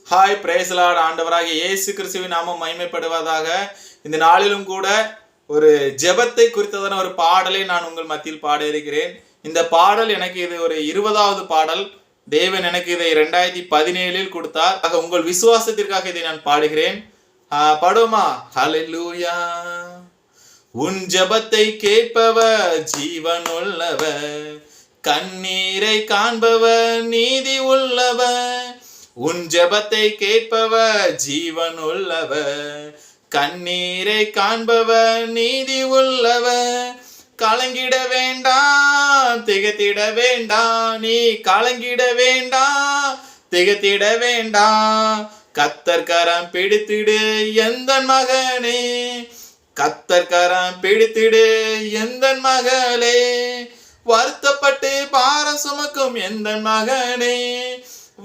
Hi price Lord. ஆண்டவராகிய இயேசு கிறிஸ்துவின் நாமம் மகிமைப்படுவதாக. இந்த நாளிலும் கூட ஒரு ஜெபத்தை குறித்ததான ஒரு பாடலை நான் உங்கள் மத்தியில் பாட இருக்கிறேன். இந்த பாடல் எனக்கு இது ஒரு 20வது பாடல். தேவன் எனக்கு இதை 2017 கொடுத்தார். ஆக உங்கள் விசுவாசத்திற்காக இதை நான் பாடுகிறேன். பாடுவோமா? ஹல்லேலூயா. உன் ஜெபத்தை கேட்பவர் ஜீவன் உள்ளவர், கண்ணீரை காண்பவர் நீதி உள்ளவர். உன் ஜெபத்தை கேட்பவர் ஜீவன் உள்ளவர், கண்ணீரை காண்பவர் நீதி உள்ளவர். கலங்கிட வேண்டாம், திகைத்திட வேண்டாம், நீ கலங்கிட வேண்டாம், திகைத்திட வேண்டாம். கர்த்தர் கரம் பிடித்திடு எந்த மகனே, கர்த்தர் கரம் பிடித்திடு எந்த மகளே. வருத்தப்பட்டு பாரம் சுமக்கும் எந்த மகனே,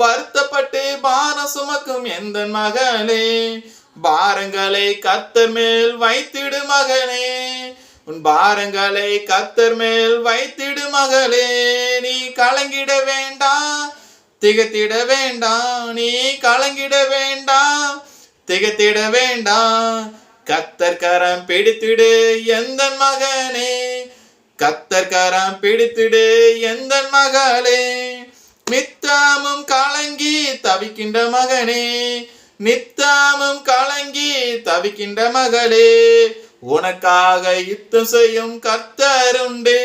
வருத்தப்பட்டு பாரம் சுமக்கும் எந்த மகளே. பாரங்களை கர்த்தர் மேல் வைத்திடு மகனே, உன் பாரங்களை கர்த்தர் மேல் வைத்திடு மகளே. நீ கலங்கிட வேண்டாம், திகைத்திட வேண்டாம், நீ கலங்கிட வேண்டாம், திகைத்திட வேண்டாம். கர்த்தர் கரம் பிடித்திடு எந்த மகனே, கர்த்தர் கரம் பிடித்திடு எந்த மகளே. நித்தமும் கலங்கி தவிக்கின்ற மகனே, நித்தமும் கலங்கி தவிக்கின்ற மகளே. உனக்காக யுத்தம் செய்யும் கர்த்தர் உண்டு,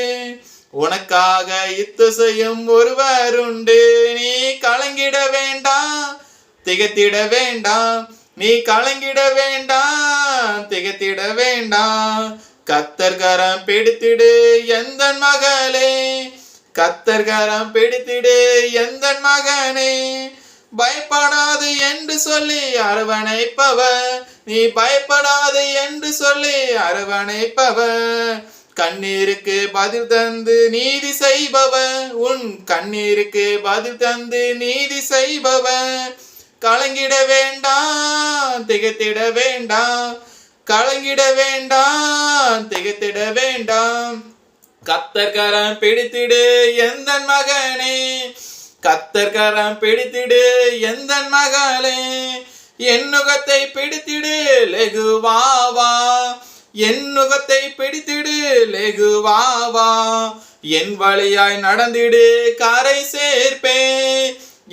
உனக்காக யுத்தம் செய்யும் ஒருவர் உண்டு. நீ கலங்கிட வேண்டாம், திகைத்திட வேண்டாம், நீ கலங்கிட வேண்டாம், திகைத்திட வேண்டாம். கர்த்தர் கரம் பிடித்திடு எந்த மகளே, கர்த்தர் கரம் பிடித்திடு எந்த மகனே. பயப்படாது என்று சொல்லி அரவணைப்பவர், நீ பயப்படாது என்று சொல்லி அரவணைப்பவர். கண்ணீருக்கு பதில் தந்து நீதி செய்பவர், உன் கண்ணீருக்கு பதில் தந்து நீதி செய்பவர். கலங்கிட வேண்டாம், திகைத்திட வேண்டாம், கலங்கிட வேண்டாம், திகைத்திட வேண்டாம். கர்த்தர் கரம் பிடித்திடு எந்த மகனே, கர்த்தர் கரம் பிடித்திடு எந்த மகளே. என் நுகத்தை பிடித்திடு லெகுவாவா, என் நுகத்தை பிடித்திடு லெகுவாவா. என் வழியாய் நடந்திடு கரை சேர்ப்பே,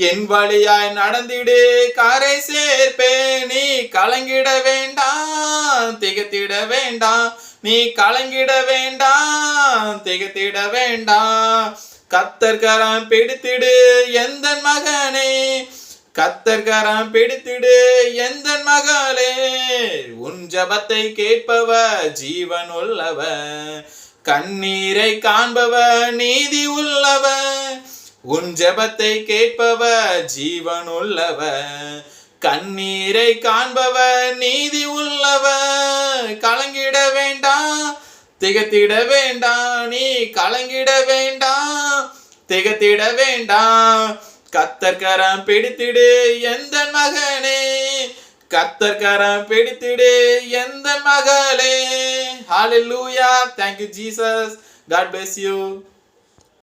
என் வழியாய் நடந்திடு கரை சேர்ப்பே. நீ கலங்கிட வேண்டாம், திகைத்திட வேண்டாம், நீ கலங்கிட வேண்டாம், திகைத்திட வேண்டாம். கர்த்தர் கரம் பிடித்திடு எந்த மகனே, கர்த்தர் கரம் பிடித்திடு எந்த மகளே. உன் ஜெபத்தை கேட்பவர் ஜீவன் உள்ளவர், கண்ணீரை காண்பவர் நீதி உள்ளவர். உன் ஜெபத்தை கேட்பவர் ஜீவன் உள்ளவர், கண்ணீரை காண்பவர் நீதி உள்ளவர். கலங்கிட வேண்டாம், திகைத்திட வேண்டாம், நீ கலங்கிட வேண்டாம், திகைத்திட வேண்டாம். கர்த்தர் கரம் பிடித்திடு எந்த மகனே, கர்த்தர் கரம் பிடித்திடு எந்த மகளே. ஹல்லேலூயா. Thank you Jesus. God bless you.